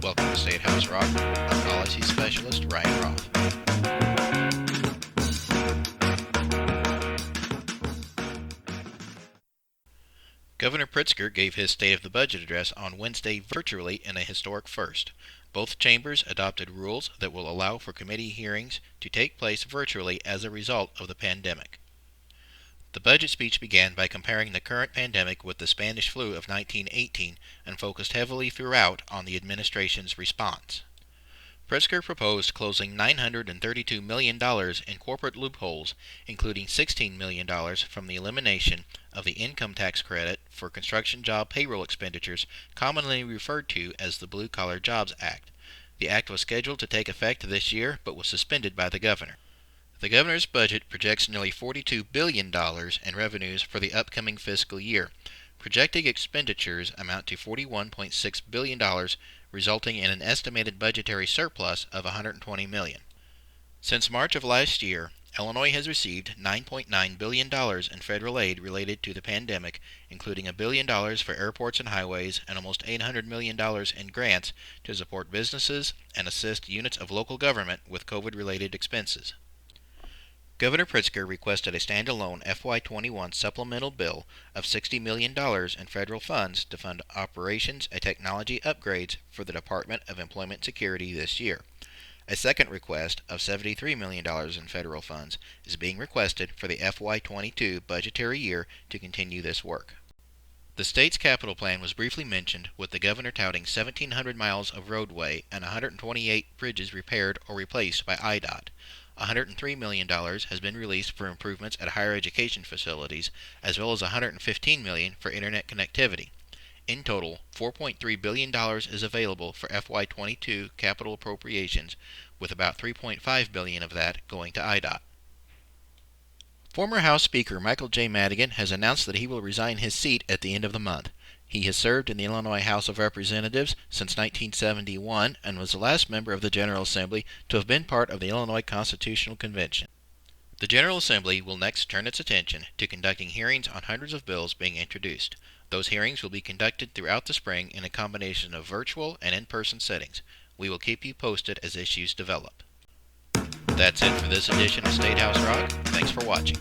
Welcome to State House Rock. I'm Policy Specialist Ryan Roth. Governor Pritzker gave his State of the Budget address on Wednesday virtually in a historic first. Both chambers adopted rules that will allow for committee hearings to take place virtually as a result of the pandemic. The budget speech began by comparing the current pandemic with the Spanish flu of 1918 and focused heavily throughout on the administration's response. Pritzker proposed closing $932 million in corporate loopholes, including $16 million from the elimination of the income tax credit for construction job payroll expenditures, commonly referred to as the Blue Collar Jobs Act. The act was scheduled to take effect this year, but was suspended by the governor. The governor's budget projects nearly $42 billion in revenues for the upcoming fiscal year. Projected expenditures amount to $41.6 billion, resulting in an estimated budgetary surplus of $120 million. Since March of last year, Illinois has received $9.9 billion in federal aid related to the pandemic, including $1 billion for airports and highways and almost $800 million in grants to support businesses and assist units of local government with COVID-related expenses. Governor Pritzker requested a standalone FY21 supplemental bill of $60 million in federal funds to fund operations and technology upgrades for the Department of Employment Security this year. A second request of $73 million in federal funds is being requested for the FY22 budgetary year to continue this work. The state's capital plan was briefly mentioned, with the governor touting 1,700 miles of roadway and 128 bridges repaired or replaced by IDOT. $103 million has been released for improvements at higher education facilities, as well as $115 million for internet connectivity. In total, $4.3 billion is available for FY22 capital appropriations, with about $3.5 billion of that going to IDOT. Former House Speaker Michael J. Madigan has announced that he will resign his seat at the end of the month. He has served in the Illinois House of Representatives since 1971 and was the last member of the General Assembly to have been part of the Illinois Constitutional Convention. The General Assembly will next turn its attention to conducting hearings on hundreds of bills being introduced. Those hearings will be conducted throughout the spring in a combination of virtual and in-person settings. We will keep you posted as issues develop. That's it for this edition of State House Rock. Thanks for watching.